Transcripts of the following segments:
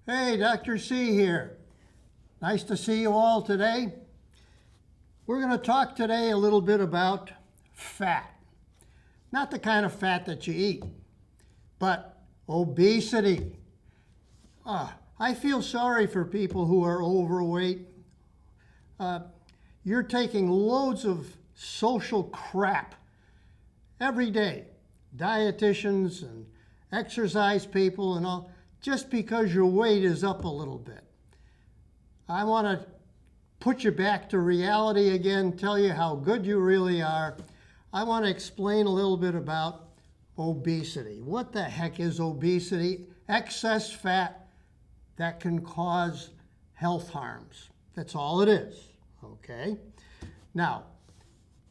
Hey, Dr. C here. Nice to see you all today. We're going to talk today a little bit about fat. Not the kind of fat that you eat, but obesity. I feel sorry for people who are overweight. You're taking loads of social crap every day. Dietitians and exercise people and all, just because your weight is up a little bit. I want to put you back to reality again, tell you how good you really are. I want to explain a little bit about obesity. What the heck is obesity? Excess fat that can cause health harms. That's all it is, okay? Now,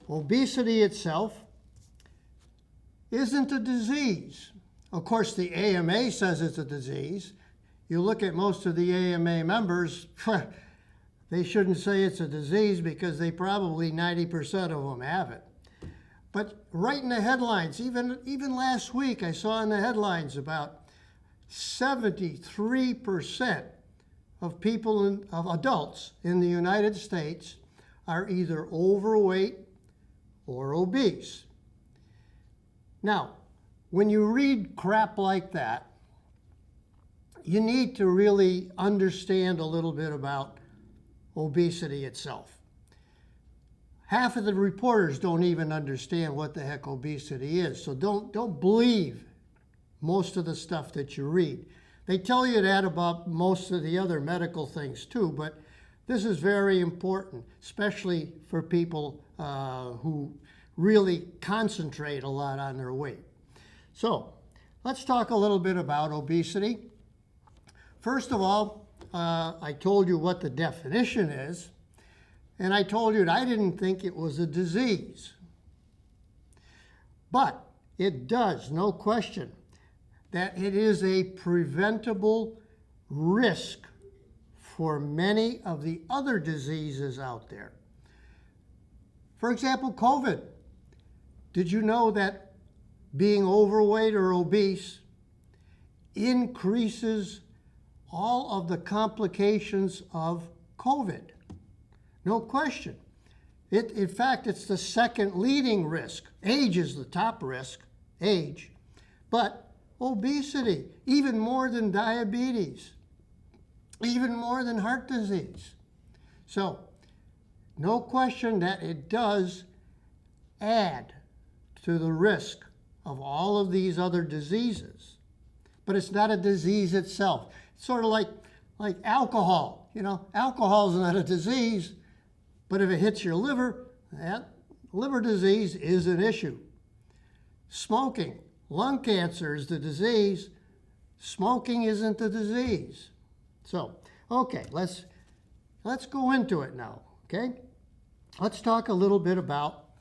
obesity itself isn't a disease. Of course, the AMA says it's a disease. You look at most of the AMA members, they shouldn't say it's a disease because they probably 90% of them have it. But right in the headlines, even last week, I saw in the headlines about 73% of adults in the United States are either overweight or obese. Now, when you read crap like that, you need to really understand a little bit about obesity itself. Half of the reporters don't even understand what the heck obesity is, so don't believe most of the stuff that you read. They tell you that about most of the other medical things too, but this is very important, especially for people who really concentrate a lot on their weight. So let's talk a little bit about obesity. First of all, I told you what the definition is, and I told you that I didn't think it was a disease. But it does, no question, that it is a preventable risk for many of the other diseases out there. For example, COVID. Did you know that being overweight or obese increases all of the complications of COVID? No question. In fact, it's the second leading risk. Age is the top risk, age. But obesity, even more than diabetes, even more than heart disease. So, no question that it does add to the risk of all of these other diseases. But it's not a disease itself. It's sort of like alcohol. You know, alcohol is not a disease, but if it hits your liver, that liver disease is an issue. Smoking, lung cancer is the disease. Smoking isn't the disease. So, okay, let's go into it now, okay? Let's talk a little bit about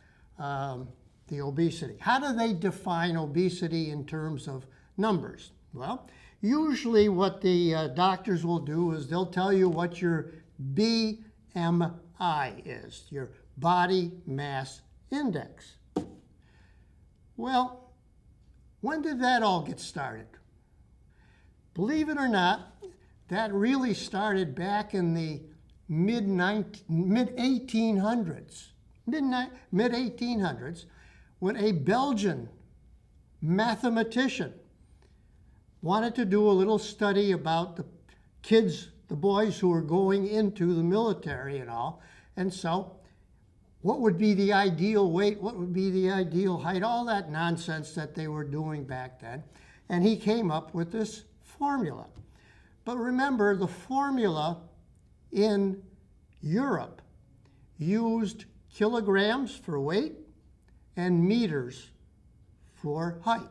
the obesity. How do they define obesity in terms of numbers? Well, usually what the doctors will do is they'll tell you what your BMI is, your body mass index. Well, when did that all get started? Believe it or not, that really started back in the mid-1800s, when a Belgian mathematician wanted to do a little study about the kids, the boys who were going into the military and all. And so what would be the ideal weight? What would be the ideal height? All that nonsense that they were doing back then. And he came up with this formula. But remember, the formula in Europe used kilograms for weight and meters for height.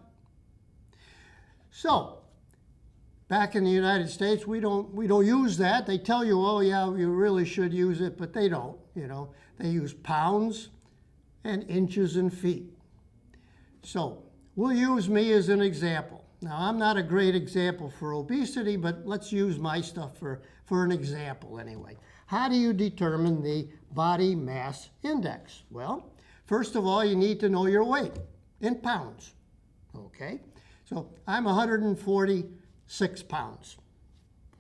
So, back in the United States, we don't use that. They tell you, oh yeah, you really should use it, but they don't, you know. They use pounds and inches and feet. So, we'll use me as an example. Now, I'm not a great example for obesity, but let's use my stuff for an example anyway. How do you determine the body mass index? Well, first of all, you need to know your weight in pounds, okay? So I'm 146 pounds,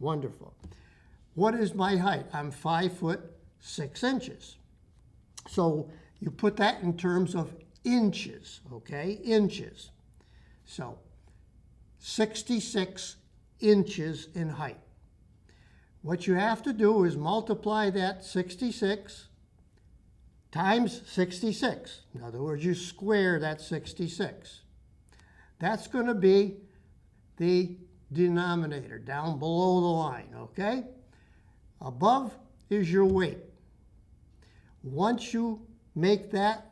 Wonderful. What is my height? I'm 5'6". So you put that in terms of inches, okay? Inches. So 66 inches in height. What you have to do is multiply that 66 times 66. In other words, you square that 66. That's going to be the denominator down below the line, okay? Above is your weight. Once you make that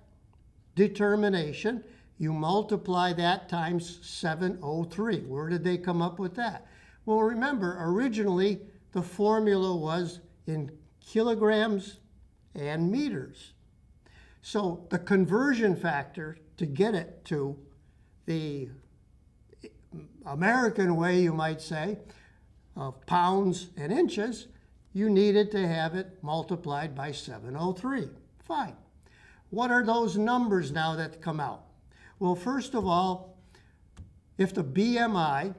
determination, you multiply that times 703. Where did they come up with that? Well, remember, originally the formula was in kilograms and meters. So the conversion factor to get it to the American way, you might say, of pounds and inches, you needed to have it multiplied by 703. Fine. What are those numbers now that come out? Well, first of all, if the BMI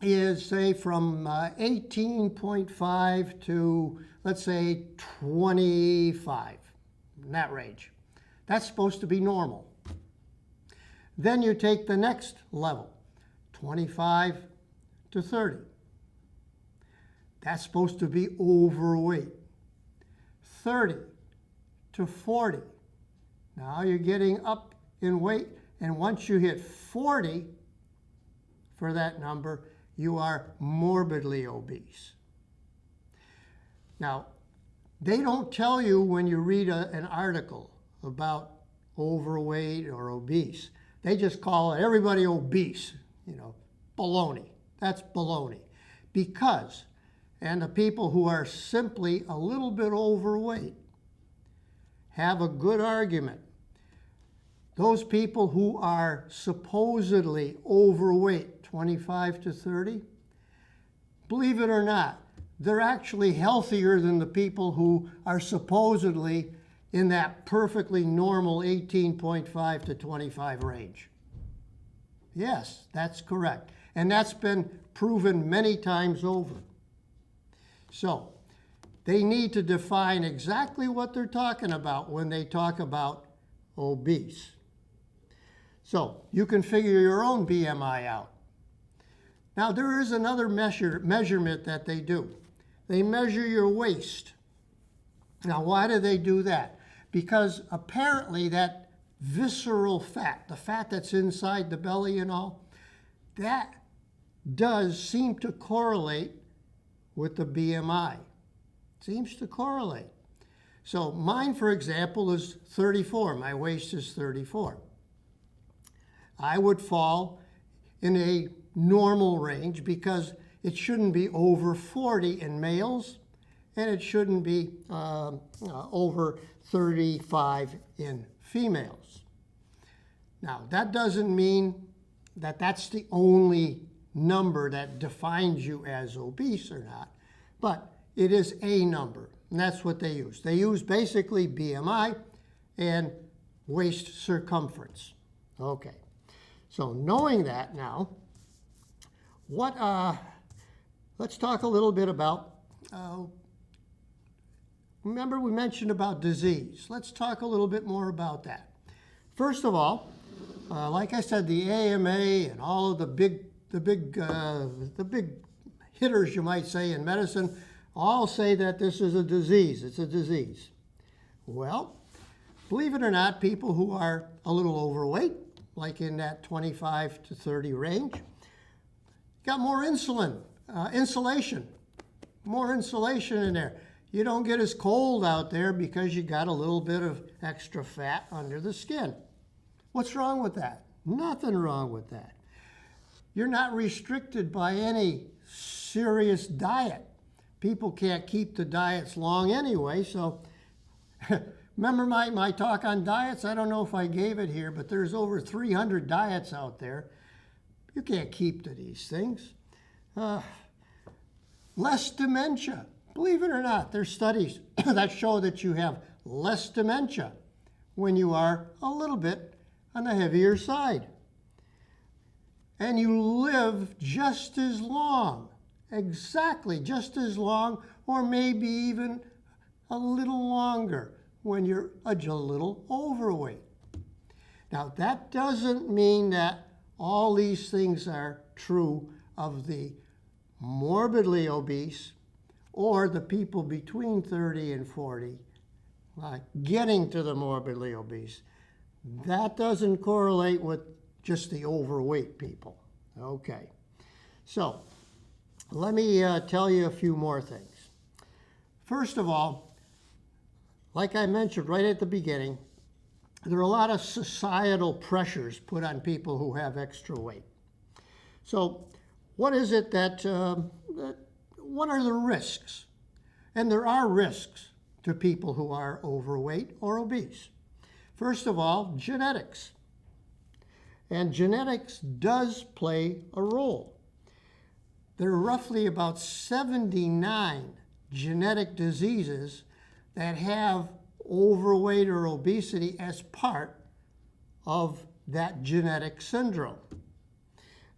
is, say, from 18.5 to, let's say, 25, in that range, that's supposed to be normal. Then you take the next level, 25 to 30. That's supposed to be overweight. 30 to 40. Now you're getting up in weight, and once you hit 40 for that number, you are morbidly obese. Now, they don't tell you when you read an article about overweight or obese. They just call everybody obese, baloney. That's baloney. Because, and the people who are simply a little bit overweight have a good argument. Those people who are supposedly overweight, 25 to 30, believe it or not, they're actually healthier than the people who are supposedly in that perfectly normal 18.5 to 25 range. Yes, that's correct. And that's been proven many times over. So, they need to define exactly what they're talking about when they talk about obese. So, you can figure your own BMI out. Now, there is another measurement that they do. They measure your waist. Now, why do they do that? Because apparently that visceral fat, the fat that's inside the belly and all, that does seem to correlate with the BMI. Seems to correlate. So mine, for example, is 34. My waist is 34. I would fall in a normal range because it shouldn't be over 40 in males, and it shouldn't be over 35 in females. Now, that doesn't mean that that's the only number that defines you as obese or not, but it is a number, and that's what they use. They use basically BMI and waist circumference. Okay, so knowing that now, let's talk a little bit about, remember we mentioned about disease. Let's talk a little bit more about that. First of all, like I said, the AMA and all of the big hitters, you might say, in medicine, all say that this is a disease. It's a disease. Well, believe it or not, people who are a little overweight, like in that 25 to 30 range, got more insulation, more insulation in there. You don't get as cold out there because you got a little bit of extra fat under the skin. What's wrong with that? Nothing wrong with that. You're not restricted by any serious diet. People can't keep the diets long anyway, so remember my talk on diets? I don't know if I gave it here, but there's over 300 diets out there. You can't keep to these things. Less dementia. Believe it or not, there's studies that show that you have less dementia when you are a little bit on the heavier side. And you live just as long exactly just as long, or maybe even a little longer when you're a little overweight. Now, that doesn't mean that all these things are true of the morbidly obese or the people between 30 and 40 getting to the morbidly obese. That doesn't correlate with just the overweight people. Okay, so let me tell you a few more things. First of all, like I mentioned right at the beginning, there are a lot of societal pressures put on people who have extra weight. So what is it what are the risks? And there are risks to people who are overweight or obese. First of all, genetics. And genetics does play a role. There are roughly about 79 genetic diseases that have overweight or obesity as part of that genetic syndrome.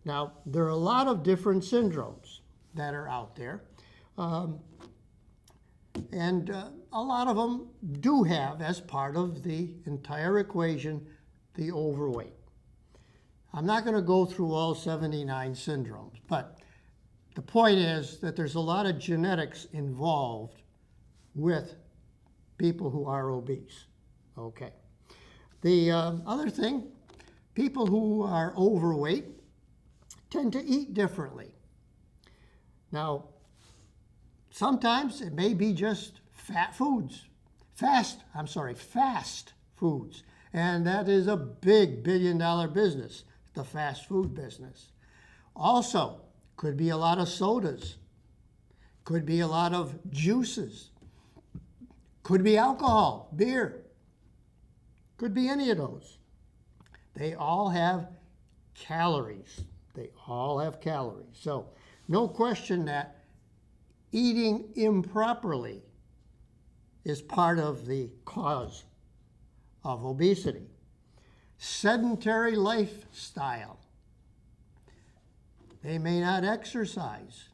Now, there are a lot of different syndromes that are out there, and a lot of them do have, as part of the entire equation, the overweight. I'm not going to go through all 79 syndromes, but the point is that there's a lot of genetics involved with people who are obese. Okay. The other thing, people who are overweight tend to eat differently. Now, sometimes it may be just fast foods. And that is a big billion-dollar business, the fast food business. Also, could be a lot of sodas, could be a lot of juices, could be alcohol, beer, could be any of those. They all have calories. So no question that eating improperly is part of the cause of obesity. Sedentary lifestyle. They may not exercise.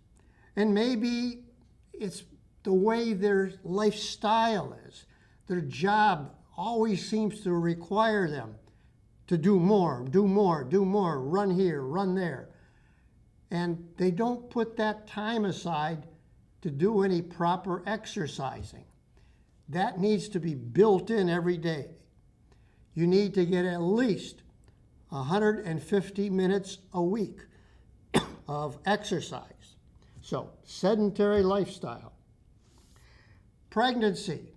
And maybe it's the way their lifestyle is. Their job always seems to require them to do more, run here, run there. And they don't put that time aside to do any proper exercising. That needs to be built in every day. You need to get at least 150 minutes a week of exercise. So, sedentary lifestyle. Pregnancy.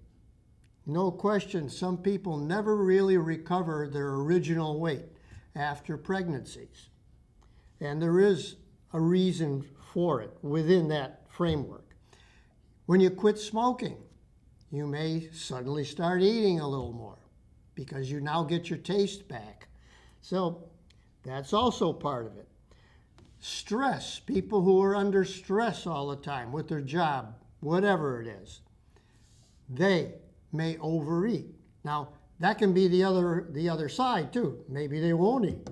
No question, some people never really recover their original weight after pregnancies. And there is a reason for it within that framework. When you quit smoking, you may suddenly start eating a little more because you now get your taste back. So that's also part of it. Stress, people who are under stress all the time with their job, whatever it is, they may overeat. Now, that can be the other side too. Maybe they won't eat.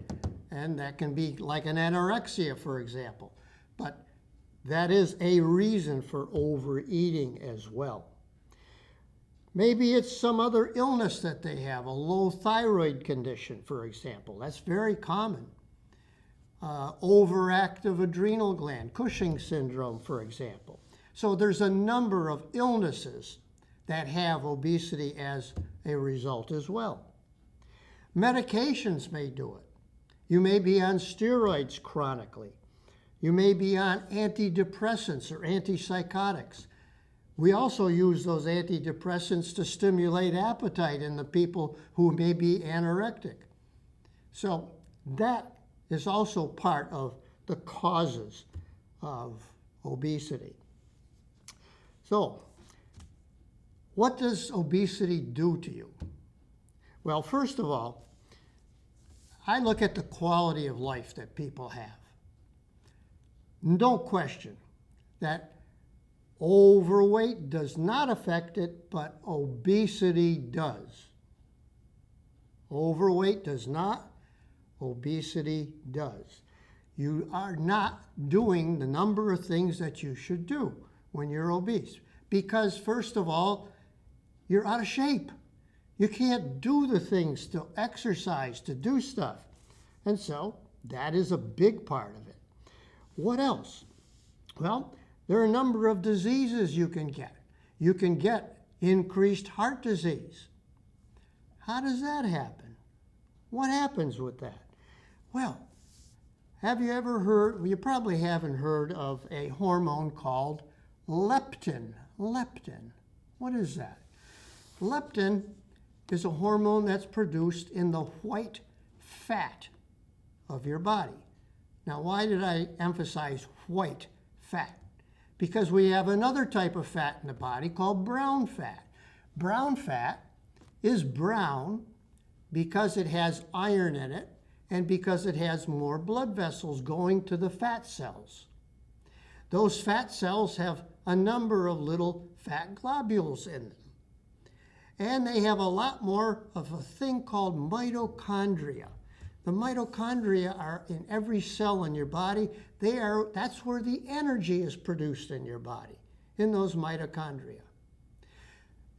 And that can be like an anorexia, for example. But that is a reason for overeating as well. Maybe it's some other illness that they have, a low thyroid condition, for example. That's very common. Overactive adrenal gland, Cushing syndrome, for example. So there's a number of illnesses that have obesity as a result as well. Medications may do it. You may be on steroids chronically. You may be on antidepressants or antipsychotics. We also use those antidepressants to stimulate appetite in the people who may be anorectic. So that is also part of the causes of obesity. So, what does obesity do to you? Well, first of all, I look at the quality of life that people have. No question that overweight does not affect it, but obesity does. Overweight does not, obesity does. you are not doing the number of things that you should do when you're obese. Because first of all, you're out of shape. You can't do the things to exercise, to do stuff. And so that is a big part of it. What else? Well, there are a number of diseases you can get. You can get increased heart disease. How does that happen? What happens with that? Well, have you ever heard, you probably haven't heard of a hormone called leptin. Leptin. What is that? Leptin is a hormone that's produced in the white fat of your body. Now, why did I emphasize white fat? Because we have another type of fat in the body called brown fat. Brown fat is brown because it has iron in it and because it has more blood vessels going to the fat cells. Those fat cells have a number of little fat globules in them. And they have a lot more of a thing called mitochondria. The mitochondria are in every cell in your body. That's where the energy is produced in your body, in those mitochondria.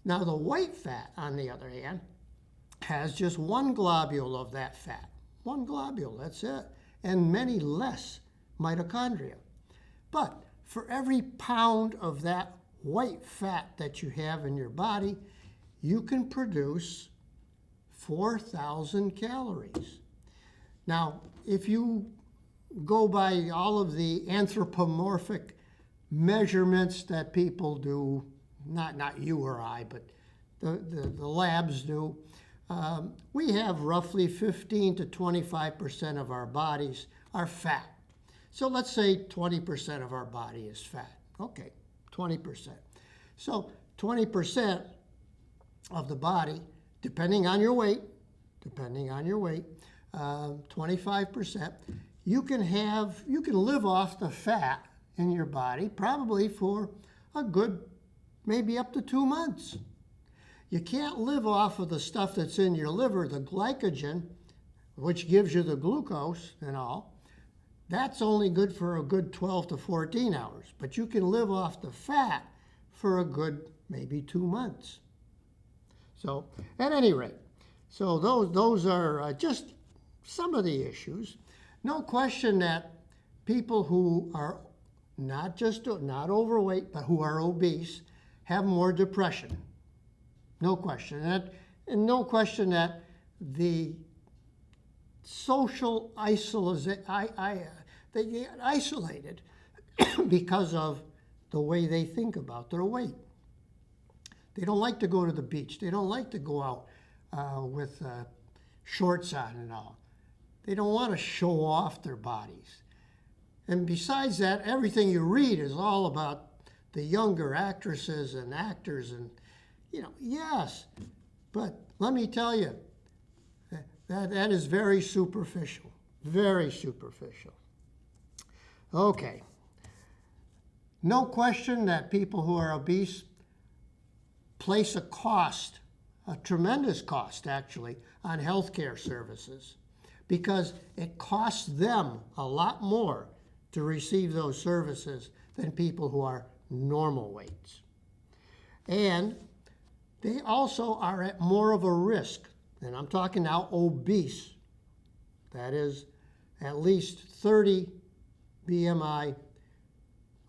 Now, the white fat, on the other hand, has just one globule of that fat. One globule, that's it. And many less mitochondria. But for every pound of that white fat that you have in your body, you can produce 4,000 calories. Now, if you go by all of the anthropomorphic measurements that people do, not you or I, but the labs do, we have roughly 15 to 25% of our bodies are fat. So let's say 20% of our body is fat. Okay, 20%. So 20% of the body, depending on your weight, 25%, you can live off the fat in your body probably for a good, maybe up to 2 months. You can't live off of the stuff that's in your liver, the glycogen, which gives you the glucose and all. That's only good for a good 12 to 14 hours. But you can live off the fat for a good maybe 2 months. So at any rate, so those are just some of the issues. No question that people who are not overweight, but who are obese, have more depression. No question. And no question that the social they get isolated because of the way they think about their weight. They don't like to go to the beach. They don't like to go out with shorts on and all. They don't want to show off their bodies. And besides that, everything you read is all about the younger actresses and actors and, yes. But let me tell you, that is very superficial. Very superficial. Okay. No question that people who are obese place a cost, a tremendous cost actually, on healthcare services because it costs them a lot more to receive those services than people who are normal weights. And they also are at more of a risk, and I'm talking now obese, that is at least 30 BMI,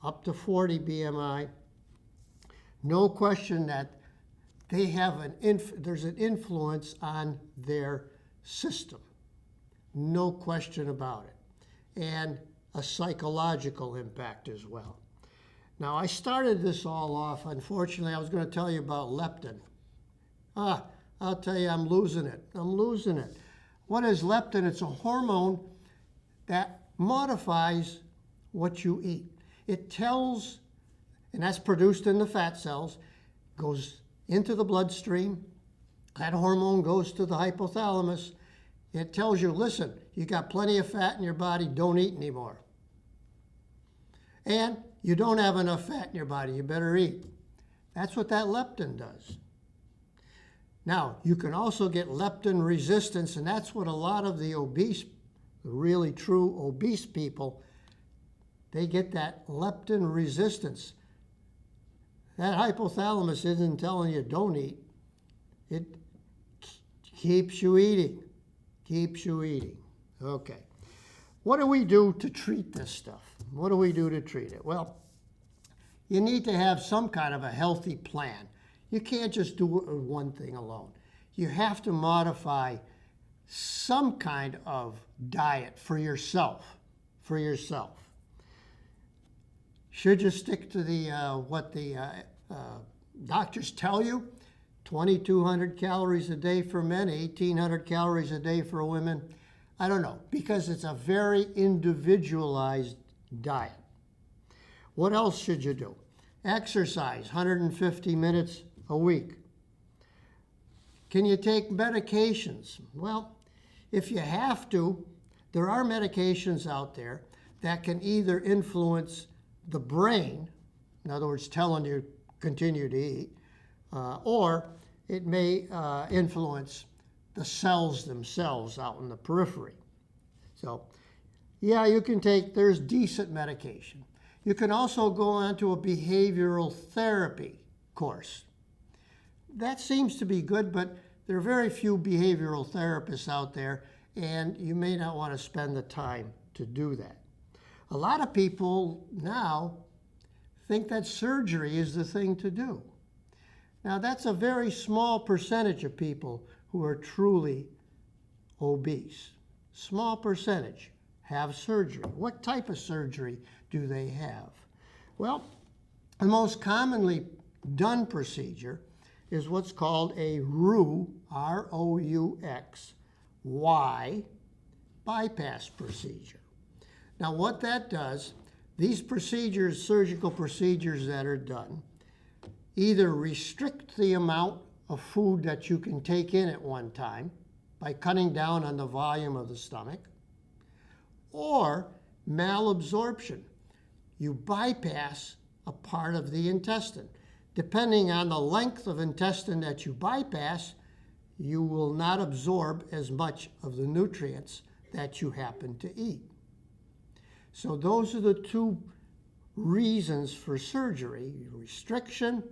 up to 40 BMI. No question that they have there's an influence on their system. No question about it. And a psychological impact as well. Now, I started this all off. Unfortunately, I was going to tell you about leptin. I'll tell you, I'm losing it. What is leptin? It's a hormone that modifies what you eat. It tells, and that's produced in the fat cells, goes into the bloodstream. That hormone goes to the hypothalamus. It tells you, listen, you got plenty of fat in your body, don't eat anymore. And you don't have enough fat in your body, you better eat. That's what that leptin does. Now, you can also get leptin resistance, and that's what a lot of the obese the really true obese people, they get that leptin resistance. That hypothalamus isn't telling you don't eat. It keeps you eating. Keeps you eating. Okay. What do we do to treat this stuff? What do we do to treat it? Well, you need to have some kind of a healthy plan. You can't just do one thing alone. You have to modify some kind of diet for yourself. For yourself. Should you stick to the what the doctors tell you? 2,200 calories a day for men, 1,800 calories a day for women. I don't know, because it's a very individualized diet. What else should you do? Exercise, 150 minutes a week. Can you take medications? Well, if you have to, there are medications out there that can either influence the brain, in other words, telling you continue to eat, or it may influence the cells themselves out in the periphery. So, yeah, you can take, there's decent medication. You can also go on to a behavioral therapy course. That seems to be good, but there are very few behavioral therapists out there, and you may not want to spend the time to do that. A lot of people now think that surgery is the thing to do. Now, that's a very small percentage of people who are truly obese. Small percentage have surgery. What type of surgery do they have? Well, the most commonly done procedure is what's called a ROUX, R-O-U-X, Y bypass procedure. Now, what that does, these procedures, surgical procedures that are done, either restrict the amount of food that you can take in at one time by cutting down on the volume of the stomach, or malabsorption. You bypass a part of the intestine. Depending on the length of intestine that you bypass, you will not absorb as much of the nutrients that you happen to eat. So those are the two reasons for surgery: restriction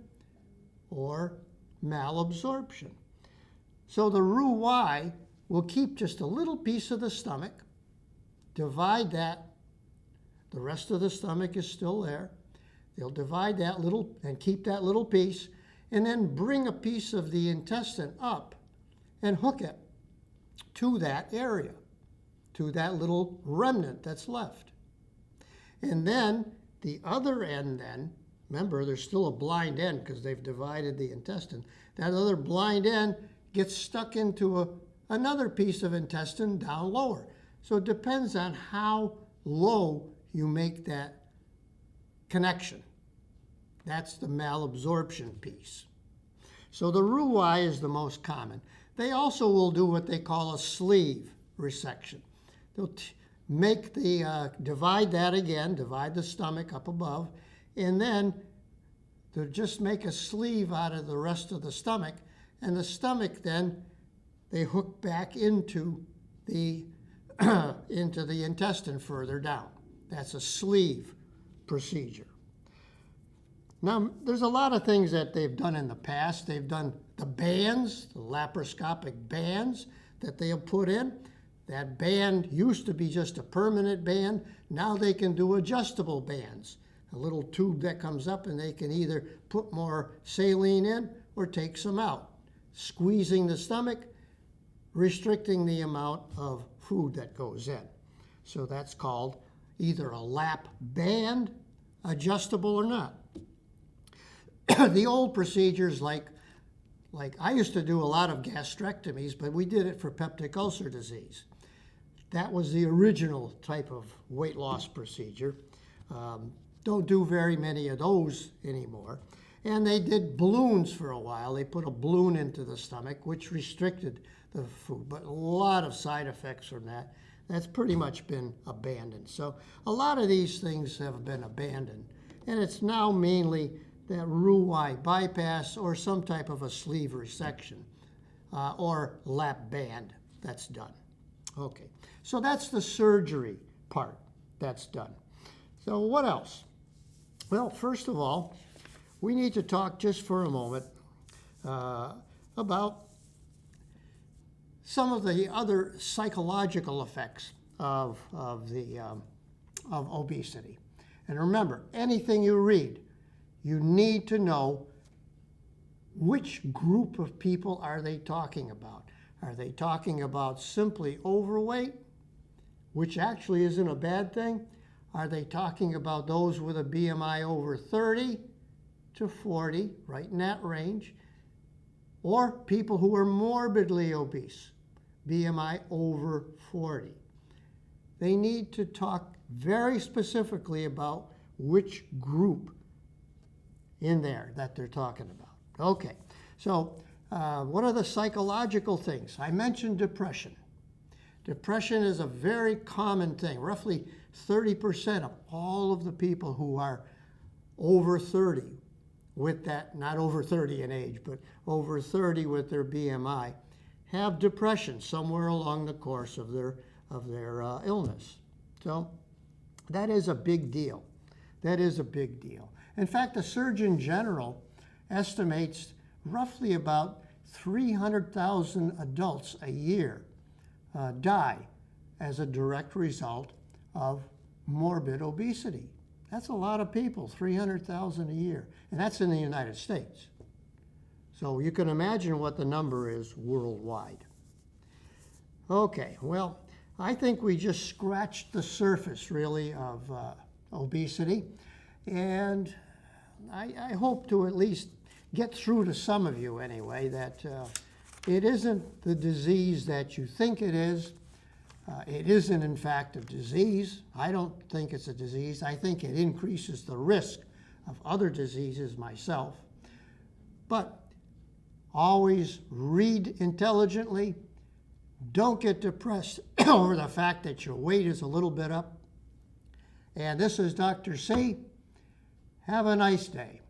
or malabsorption. So the ROUX-Y will keep just a little piece of the stomach, divide that, the rest of the stomach is still there. They'll divide that little and keep that little piece, and then bring a piece of the intestine up and hook it to that area, to that little remnant that's left. And then the other end then, remember there's still a blind end because they've divided the intestine, that other blind end gets stuck into another piece of intestine down lower. So it depends on how low you make that connection. That's the malabsorption piece. So the ROUX-Y is the most common. They also will do what they call a sleeve resection. They'll make the, divide that again, divide the stomach up above, and then they'll just make a sleeve out of the rest of the stomach, and the stomach then they hook back into the into the intestine further down. That's a sleeve procedure. Now, there's a lot of things that they've done in the past. They've done the bands, the laparoscopic bands that they'll put in. That band used to be just a permanent band. Now they can do adjustable bands. A little tube that comes up, and they can either put more saline in or take some out, squeezing the stomach, restricting the amount of food that goes in. So that's called either a lap band, adjustable or not. The old procedures, like I used to do a lot of gastrectomies, but we did it for peptic ulcer disease. That was the original type of weight loss procedure. Don't do very many of those anymore. And they did balloons for a while. They put a balloon into the stomach, which restricted the food, but a lot of side effects from that. That's pretty much been abandoned. So a lot of these things have been abandoned. And it's now mainly that ROUX-Y bypass or some type of a sleeve resection or lap band that's done. Okay, so that's the surgery part that's done. So what else? Well, first of all, we need to talk just for a moment about some of the other psychological effects of obesity. And remember, anything you read, you need to know which group of people are they talking about. Are they talking about simply overweight, which actually isn't a bad thing? Are they talking about those with a BMI over 30 to 40, right in that range? Or people who are morbidly obese, BMI over 40? They need to talk very specifically about which group in there that they're talking about. Okay, so what are the psychological things? I mentioned depression. Depression is a very common thing. Roughly 30% of all of the people who are over 30 with that, not over 30 in age, but over 30 with their BMI, have depression somewhere along the course of their illness. So that is a big deal. That is a big deal. In fact, the Surgeon General estimates roughly about 300,000 adults a year die as a direct result of morbid obesity. That's a lot of people, 300,000 a year. And that's in the United States. So you can imagine what the number is worldwide. Okay, well, I think we just scratched the surface, really, of obesity. And I hope to at least get through to some of you anyway that it isn't the disease that you think it is. It isn't, in fact, a disease. I don't think it's a disease. I think it increases the risk of other diseases myself. But always read intelligently. Don't get depressed over the fact that your weight is a little bit up. And this is Dr. C. Have a nice day.